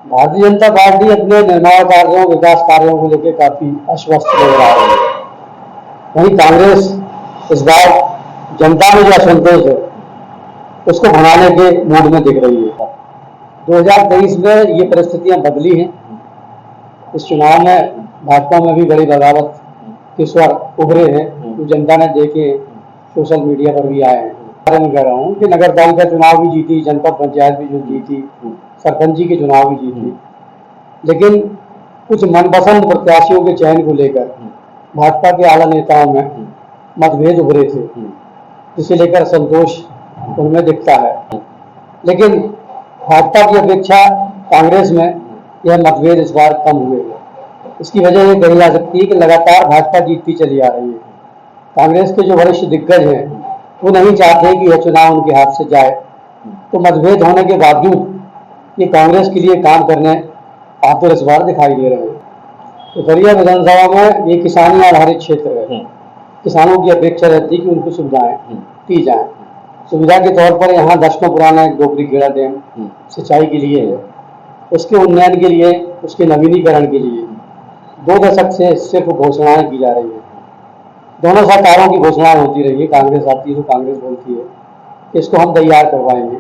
Bharatiya Janata party अपने निर्माण कार्यों विकास कार्यों को लेकर काफी आश्वस्त नजर आ रही है। वहीं कांग्रेस इस बार जनता में जो असंतोष है उसको भगाने के मूड में दिख रही है। 2023 में ये परिस्थितियां बदली हैं। इस चुनाव में भाजपा में भी बड़ी बगावत के स्वर उभरे हैं जो जनता ने देखे, सोशल मीडिया पर भी आए हैं। कारण कह रहा हूँ कि नगर पालिका चुनाव भी जीती, जनपद पंचायत भी जो जीती, सरपंची के चुनाव भी जीती, लेकिन कुछ मनपसंद प्रत्याशियों के चयन को लेकर भाजपा के आला नेताओं में मतभेद उभरे थे, जिसे लेकर संतोष उनमें दिखता है। लेकिन भाजपा की अपेक्षा कांग्रेस में यह मतभेद इस बार कम हुए हैं। इसकी वजह ये कही जा सकती है कि लगातार भाजपा जीतती चली आ रही है। कांग्रेस के जो वरिष्ठ दिग्गज हैं वो नहीं चाहते कि यह चुनाव उनके हाथ से जाए, तो मतभेद होने के बावजूद ये कांग्रेस के लिए काम करने आतुर इस बार दिखाई दे रहे हैं। तो बलिया विधानसभा में ये किसानी आधारित क्षेत्र है। किसानों की अपेक्षा रहती है कि उनको सुविधाएं दी जाए। सुविधा के तौर पर यहाँ दशकों पुराना एक डोगरी खेड़ा डैम सिंचाई के लिए है, उसके उन्नयन के लिए, उसके नवीनीकरण के लिए 2 दशक से सिर्फ घोषणाएं की जा रही है। दोनों सरकारों की घोषणाएं होती रही है, कांग्रेस आती है तो कांग्रेस बोलती है कि इसको हम तैयार करवाएंगे।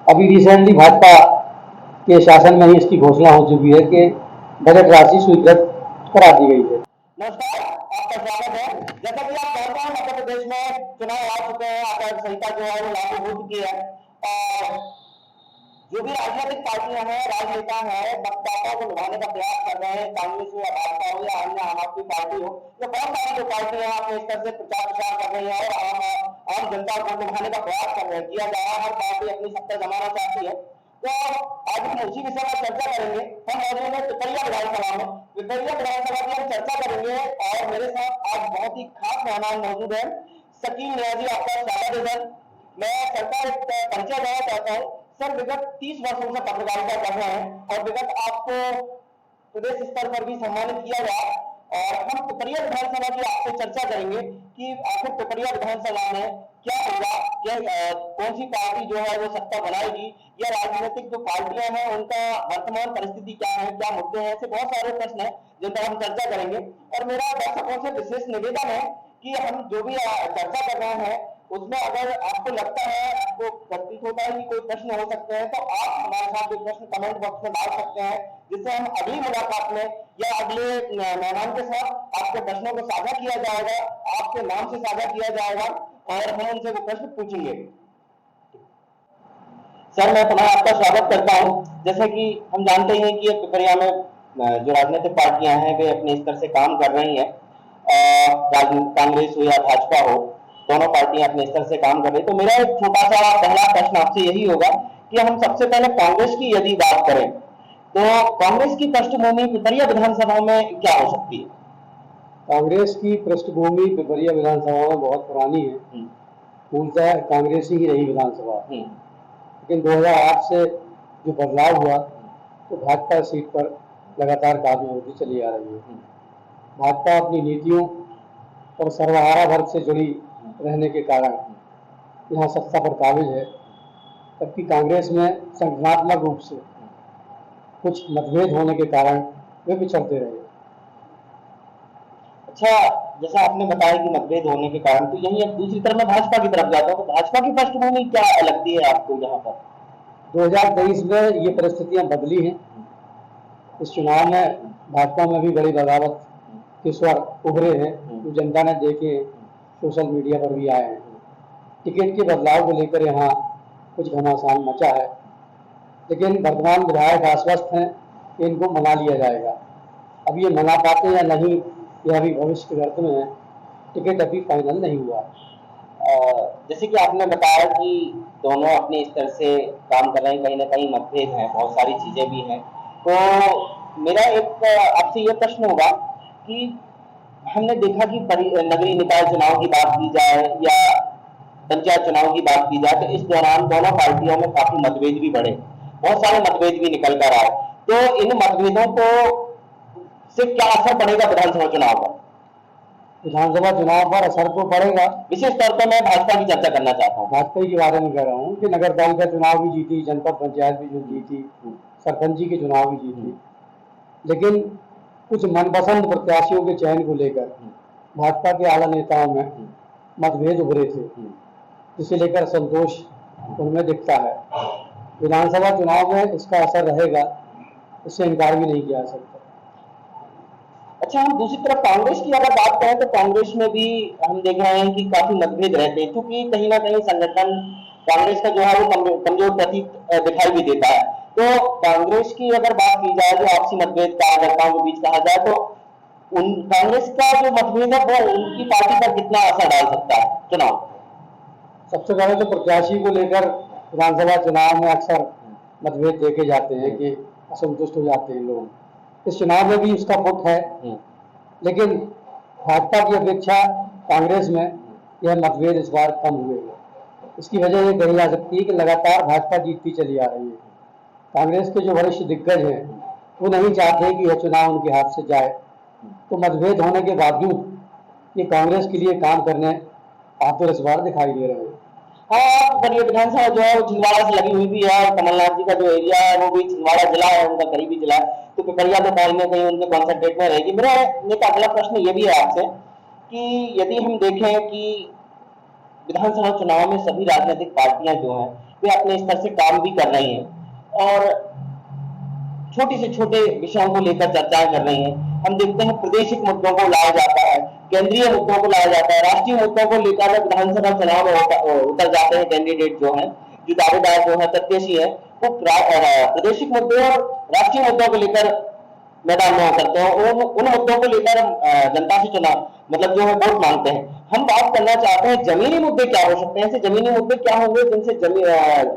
अभी रिसेंटली भाजपा के शासन में ही इसकी घोषणा हो चुकी है कि बजट राशि स्वीकृत करा दी गई है। नमस्कार, आपका स्वागत है। जैसा कि आप जानते हैं, मध्य प्रदेश में चुनाव आ चुके हैं, आचार संहिता जो है वो लागू हो चुकी है और जो भी राजनीतिक पार्टियां हैं, राजनेता हैं, मतदाताओं को लुभाने का प्रयास कर रहे हैं, कांग्रेस हो या भाजपा हो या अन्य आम आदमी पार्टी हो, या बहुत सारी जो पार्टियां अपने स्तर से प्रचार प्रसार कर रही है और आम जनता को लुभाने का प्रयास कर रहे हैं, किया जा रहा है। हर पार्टी अपनी सत्ता जमाना चाहती है। तो आज हम उसी विषय पर चर्चा करेंगे। हम मौजूद हैं पिपरिया विधानसभा में। पिपरिया विधानसभा की हम चर्चा करेंगे और मेरे साथ आज बहुत ही खास मेहमान मौजूद है। शकील नियाजी, आपका स्वागत है सर। मैं सरकार परिचय देना चाहता हूँ। सर, विगत 30 वर्षों से पत्रकारिता कर रहे हैं और विगत आपको प्रदेश स्तर पर भी सम्मानित किया गया और हम पिपरिया विधानसभा की आपसे चर्चा करेंगे कि आखिर पिपरिया विधानसभा में क्या होगा, क्या कौन सी पार्टी जो है वो सत्ता बनाएगी, या राजनीतिक जो पार्टियां हैं उनका वर्तमान परिस्थिति क्या है, क्या मुद्दे हैं, ऐसे बहुत सारे प्रश्न हैं जिन पर हम चर्चा करेंगे। और मेरा दर्शकों से विशेष निवेदन है कि हम जो भी चर्चा कर रहे हैं उसमें अगर आपको लगता है, आपको प्रतीत होता है कि कोई प्रश्न हो सकते हैं, तो आप हमारे साथ ये प्रश्न कमेंट बॉक्स में डाल सकते हैं, जिससे हम अगली मुलाकात में या अगले मेहमान के साथ आपके प्रश्नों को साझा किया जाएगा, आपके नाम से साझा किया जाएगा और हम उनसे वो प्रश्न पूछेंगे। सर, मैं पुनः आपका स्वागत करता हूँ। जैसे कि हम जानते हैं कि पिपरिया में जो राजनीतिक पार्टियां हैं वे अपने स्तर से काम कर रही हैं, कांग्रेस हो या भाजपा हो, दोनों पार्टियां अपने स्तर से काम कर रही है। तो मेरा एक छोटा सा पहला प्रश्न आपसे यही होगा कि हम सबसे पहले कांग्रेस की यदि बात करें तो कांग्रेस की पृष्ठभूमि पिपरिया विधानसभा में क्या हो सकती है? कांग्रेस की पृष्ठभूमि पिपरिया विधानसभा में बहुत पुरानी है। मूलतः कांग्रेस ही रही विधानसभा, लेकिन 2008 से जो बदलाव हुआ तो भाजपा सीट पर लगातार काबिज होती चली आ रही है। भाजपा अपनी नीतियों और सर्वहारा वर्ग से जुड़ी रहने के कारण यहाँ सत्ता पर काबिज है, जबकि कांग्रेस में संगठनात्मक रूप से कुछ मतभेद होने के कारण वे पिछड़ते रहे। अच्छा, जैसा आपने बताया कि मतभेद होने के कारण, तो यही अब दूसरी तरफ मैं भाजपा की तरफ जाता हूँ, तो भाजपा की पृष्ठभूमि क्या लगती है आपको यहाँ पर? 2023 में ये परिस्थितियां बदली हैं। इस चुनाव में भाजपा में भी बड़ी बगावत के स्वर उभरे हैं जो जनता ने देखे, सोशल मीडिया पर भी आए हैं। टिकट के बदलाव को लेकर यहाँ कुछ घमासान मचा है, लेकिन वर्तमान विधायक आश्वस्त हैं कि इनको मना लिया जाएगा। अब ये मना पाते या नहीं यह अभी भविष्य के गर्त में है। टिकट अभी फाइनल नहीं हुआ। जैसे कि आपने बताया कि दोनों अपने स्तर से काम कर रहे हैं, कहीं ना कहीं मतभेद हैं, बहुत सारी चीजें भी हैं। तो मेरा एक आपसे ये प्रश्न होगा कि हमने देखा कि नगरीय निकाय चुनाव की बात की जाए या पंचायत चुनाव की बात की जाए, तो इस दौरान दोनों पार्टियों में काफी मतभेद भी बढ़े, बहुत सारे मतभेद भी निकल कर आए। तो इन मतभेदों को से क्या असर पड़ेगा विधानसभा चुनाव पर? विधानसभा चुनाव पर असर तो पड़ेगा। विशेष तौर पर मैं भाजपा की चर्चा करना चाहता हूँ। भाजपा के बारे में कह रहा हूँ कि नगर पालिका चुनाव भी जीती, जनपद पंचायत भी जो जीती, सरपंची के चुनाव भी जीती, लेकिन कुछ मनपसंद प्रत्याशियों के चयन को लेकर भाजपा के आला नेताओं में मतभेद उभरे थे, जिसे लेकर संतोष उनमें दिखता है। विधानसभा चुनाव में इसका असर रहेगा, इससे इनकार भी नहीं किया जा सकता। अच्छा, हम दूसरी तरफ कांग्रेस की अगर बात करें तो कांग्रेस में भी हम देख रहे हैं कि काफी मतभेद रहते हैं, क्योंकि कहीं ना कहीं संगठन कांग्रेस का जो है वो कमजोर प्रतीत दिखाई भी देता है। तो कांग्रेस की अगर बात की जाए, जो आपसी मतभेद कार्यकर्ताओं के बीच कहा जाए, तो उन कांग्रेस का जो मतभेद है वो उनकी पार्टी पर कितना असर डाल सकता है चुनाव? सबसे पहले तो प्रत्याशी को लेकर विधानसभा चुनाव में अक्सर मतभेद देखे जाते हैं कि असंतुष्ट हो जाते हैं लोग। इस चुनाव में भी उसका पुट है, लेकिन भाजपा की अपेक्षा कांग्रेस में यह मतभेद इस बार कम हुए हैं। इसकी वजह ये कही जा सकती है कि लगातार भाजपा जीतती चली आ रही है। कांग्रेस के जो वरिष्ठ दिग्गज हैं वो नहीं चाहते कि यह चुनाव उनके हाथ से जाए, तो मतभेद होने के बावजूद ये कांग्रेस के लिए काम करने आतुर इस बार दिखाई दे रहे हैं। हाँ, पर ये विधानसभा जो है वो छिंदवाड़ा से लगी हुई भी है, और कमलनाथ जी का जो एरिया है वो भी छिंदवाड़ा जिला है, उनका करीबी जिला है, तो पिपरिया तो कहीं ना कहीं उनके कॉन्सेंट्रेट में रहेगी। मेरा एक अगला प्रश्न ये भी है आपसे कि यदि हम देखें कि विधानसभा चुनाव में सभी राजनीतिक पार्टियां जो हैं वे अपने स्तर से काम भी कर रही हैं और छोटे से छोटे विषयों को लेकर चर्चाएं कर रही हैं। हम देखते हैं प्रादेशिक मुद्दों को लाया जाता है, केंद्रीय मुद्दों को लाया जाता है, राष्ट्रीय मुद्दों को लेकर विधानसभा चुनाव में उतर जाते हैं कैंडिडेट जो हैं, जो दावेदार जो है प्रत्याशी है, वो प्रादेशिक मुद्दों और राष्ट्रीय मुद्दों को लेकर मैदान में उतरते हैं, उन मुद्दों को लेकर जनता से चुनाव मतलब जो है वोट मांगते हैं। हम बात करना चाहते हैं जमीनी मुद्दे क्या हो सकते हैं, ऐसे जमीनी मुद्दे क्या होंगे जिनसे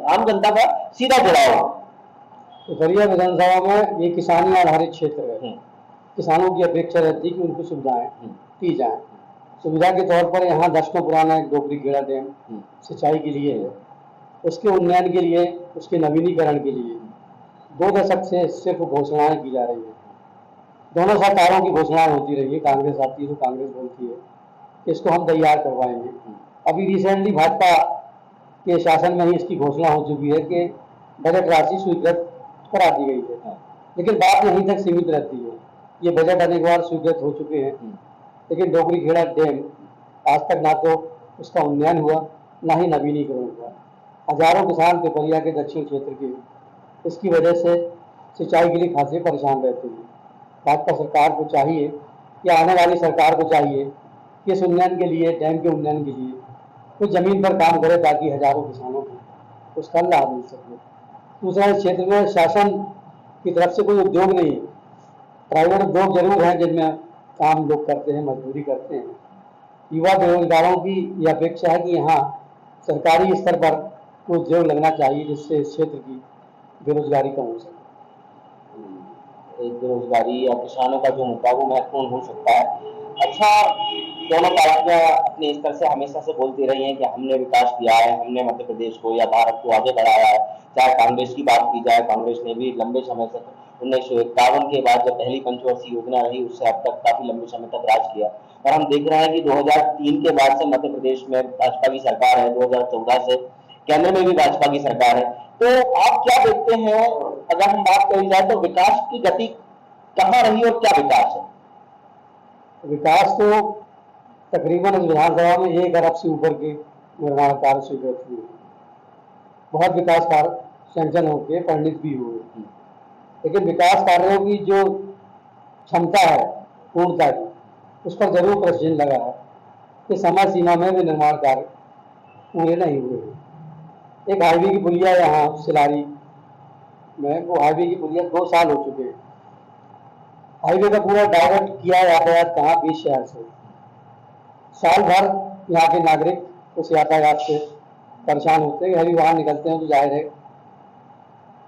आम जनता का सीधा जुड़ाव हो? पिपरिया विधानसभा में ये किसानी आधारित क्षेत्र है। किसानों की अपेक्षा रहती है कि उनको सुविधाएं दी जाए। सुविधा के तौर पर यहाँ दशकों पुराना एक डोकरी खेड़ा डैम सिंचाई के लिए है, उसके उन्नयन के लिए, उसके नवीनीकरण के लिए 2 दशक से सिर्फ घोषणाएं की जा रही है। दोनों सरकारों की घोषणाएं होती रही है, कांग्रेस आती है तो कांग्रेस बोलती है कि इसको हम तैयार करवाएंगे। अभी रिसेंटली भाजपा के शासन में ही इसकी घोषणा हो चुकी है कि बजट राशि स्वीकृत करा दी गई है, लेकिन बात यहीं तक सीमित रहती है। ये बजट अनेक बार स्वीकृत हो चुके हैं, लेकिन डोकरी खेड़ा डैम आज तक ना तो उसका उन्नयन हुआ, ना ही नवीनीकरण हुआ। हजारों किसान पिपरिया के दक्षिण क्षेत्र के इसकी वजह से सिंचाई के लिए खासे परेशान रहते हैं। भाजपा सरकार को चाहिए या आने वाली सरकार को चाहिए कि इस उन्नयन के लिए, डैम के उन्नयन के लिए कुछ जमीन पर काम करे, ताकि हजारों किसानों को उसका लाभ मिल सके। दूसरा, इस क्षेत्र में शासन की तरफ से कोई उद्योग नहीं है। प्राइवेट उद्योग जरूर हैं जिनमें काम लोग करते हैं, मजदूरी करते हैं। युवा बेरोजगारों की यह अपेक्षा है कि यहाँ सरकारी स्तर पर कोई उद्योग लगना चाहिए जिससे इस क्षेत्र की बेरोजगारी कम हो सके। बेरोजगारी या किसानों का जो मुद्दा वो महत्वपूर्ण हो सकता है। अच्छा, दोनों पार्टियां अपने स्तर से हमेशा से बोलती रही हैं कि हमने विकास किया है, हमने मध्य प्रदेश को या भारत को आगे बढ़ाया है। चाहे कांग्रेस की बात की जाए, कांग्रेस ने भी लंबे समय से 1951 के बाद जब पहली पंचवर्षीय योजना रही, उससे अब तक काफी लंबे समय तक राज किया। और हम देख रहे हैं कि 2003 के बाद से मध्य प्रदेश में भाजपा की सरकार है, 2014 से केंद्र में भी भाजपा की सरकार है। तो आप क्या देखते हैं, अगर हम बात करी जाए तो विकास की गति कहाँ रही और क्या विकास है? विकास तो तकरीबन इस विधानसभा में 1 अरब से ऊपर के निर्माण कार्य स्वीकृत हुए, बहुत विकास कार्य सैंक्शन होकर परिणित भी हुए, लेकिन विकास कार्यों की जो क्षमता है पूर्णता की, उस पर जरूर प्रश्न लगा है कि समय सीमा में भी निर्माण कार्य पूरे नहीं हुए। एक हाईवे की पुलिया यहाँ सिलारी में, वो हाईवे की पुलिया 2 साल हो चुके हैं। हाईवे का पूरा डायवर्ट किया यातायात कहाँ, 20 शहर से। साल भर यहाँ के नागरिक उस यातायात से परेशान होते हैं, हैवी वाहन निकलते हैं, तो जाहिर है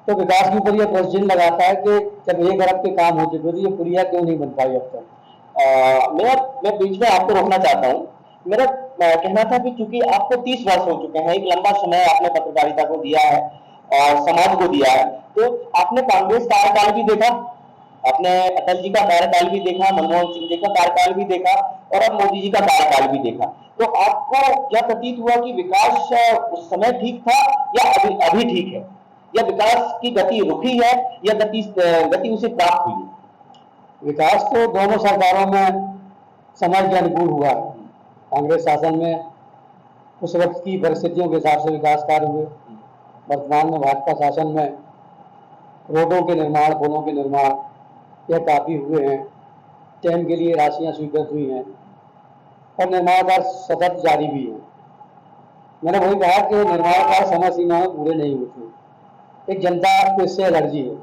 तो विकास के ऊपर यह प्रश्न लगाता है कि जब 1 अरब के काम हो चुके तो ये पुलिया क्यों नहीं बन पाई अब तक। मैं बीच में आपको रोकना चाहता हूँ। मेरा कहना था कि चूंकि आपको 30 वर्ष हो चुके हैं, एक लंबा समय आपने पत्रकारिता को दिया है और समाज को दिया है, तो आपने कांग्रेस कार्यकाल भी देखा आपने अटल जी का कार्यकाल भी देखा, मनमोहन सिंह जी का कार्यकाल भी देखा और अब मोदी जी का कार्यकाल भी देखा। तो आपको क्या प्रतीत हुआ कि विकास उस समय ठीक था या अभी अभी ठीक है, या विकास की गति रुकी है या गति उसे प्राप्त हुई है? विकास तो दोनों सरकारों में समय के अनुकूल हुआ है। कांग्रेस शासन में उस वक्त की परिस्थितियों के हिसाब से विकास कार्य हुए। वर्तमान में भाजपा शासन में रोडों के निर्माण, पुलों के निर्माण यह काफ़ी हुए हैं। टैम के लिए राशियां स्वीकृत हुई हैं और निर्माण कार्य सतत जारी भी है। मैंने वही कहा कि निर्माण कार्य समय सीमा में पूरे नहीं होते। एक जनता को इससे एलर्जी है।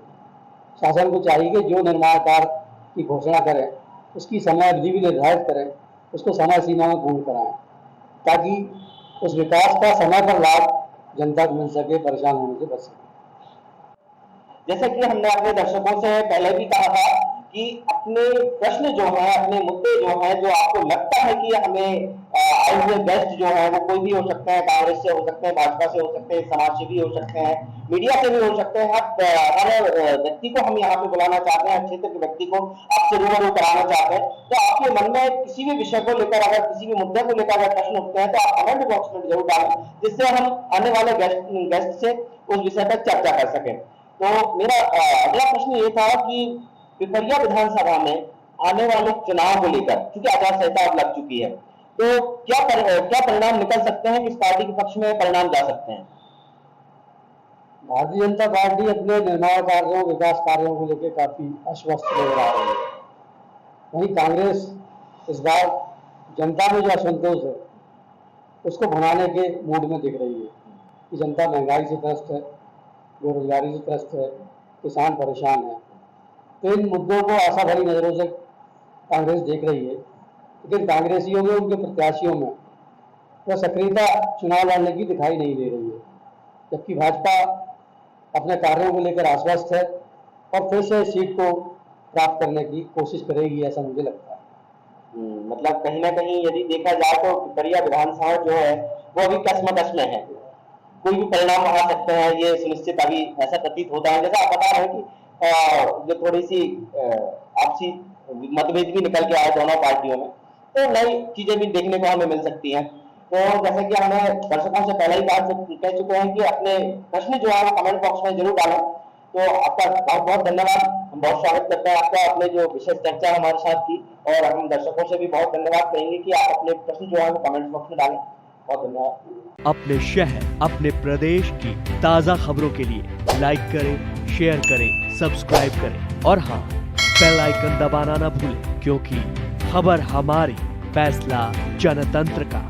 शासन को चाहिए कि जो निर्माण कार्य की घोषणा करें उसकी समय अवधि भी निर्धारित करें, उसको समय सीमा में पूर्ण कराएं, ताकि उस विकास का समय पर लाभ जनता को मिल सके, परेशान होने से बच सके। जैसे कि हमने अपने दर्शकों से पहले भी कहा था कि अपने प्रश्न जो हैं, अपने मुद्दे जो हैं, जो आपको लगता है कि हमें आए हुए गेस्ट जो हैं वो कोई भी हो सकते हैं, कांग्रेस से हो सकते हैं, भाजपा से हो सकते हैं, समाज से भी हो सकते हैं, मीडिया से भी हो सकते हैं, हर व्यक्ति को हम यहाँ पे बुलाना चाहते हैं, क्षेत्र के व्यक्ति को आपसे रूबरू कराना चाहते हैं। तो आपके मन में किसी भी विषय को लेकर, अगर किसी भी मुद्दे को लेकर अगर प्रश्न उठते हैं तो आप कमेंट बॉक्स में जरूर डालें, जिससे हम आने वाले गेस्ट से उस विषय पर चर्चा कर सकें। तो मेरा अगला प्रश्न ये था कि पिपरिया विधानसभा में आने वाले चुनाव को लेकर, क्योंकि आचार संहिता अब लग चुकी है, तो क्या परिणाम निकल सकते हैं, किस पार्टी के पक्ष में परिणाम जा सकते हैं? भारतीय जनता पार्टी अपने निर्माण कार्यों, विकास कार्यों को लेकर काफी आश्वस्त नजर आ रही है। वहीं कांग्रेस इस बार जनता में जो असंतोष है उसको भुनाने के मूड में दिख रही है कि जनता महंगाई से त्रस्त है, बेरोजगारी से त्रस्त है, किसान परेशान है। तो इन मुद्दों को आशा भरी नजरों से कांग्रेस देख रही है, लेकिन कांग्रेसियों में, उनके प्रत्याशियों में वह सक्रियता चुनाव लड़ने की दिखाई नहीं दे रही है। जबकि भाजपा अपने कार्यों को लेकर आश्वस्त है और फिर से सीट को प्राप्त करने की कोशिश करेगी, ऐसा मुझे लगता है। मतलब कहीं ना कहीं यदि देखा जाए तो पिपरिया विधानसभा जो है वो अभी कसमकस में है, कोई भी परिणाम आ सकते हैं, ये सुनिश्चित अभी ऐसा प्रतीत होता है। जैसा आप बता रहे हैं कि जो थोड़ी सी आपसी मतभेद भी निकल के आए दोनों पार्टियों में, तो नई चीजें भी देखने को हमें मिल सकती हैं। तो जैसे कि हमें दर्शकों से पहले ही कह चुके हैं कि अपने प्रश्न जो है वो कमेंट बॉक्स में जरूर डालें। तो आपका बहुत बहुत धन्यवाद, हम बहुत स्वागत करते हैं आपका, अपने जो विशेष चर्चा हमारे साथ की, और हम दर्शकों से भी बहुत धन्यवाद कहेंगे कि आप अपने प्रश्न जो है वो कमेंट बॉक्स में डालें। बहुत धन्यवाद। अपने शहर, अपने प्रदेश की ताज़ा खबरों के लिए लाइक करें, शेयर करें, सब्सक्राइब करें और हाँ, बेल आइकन दबाना ना भूलें, क्योंकि खबर हमारी, फैसला जनतंत्र का।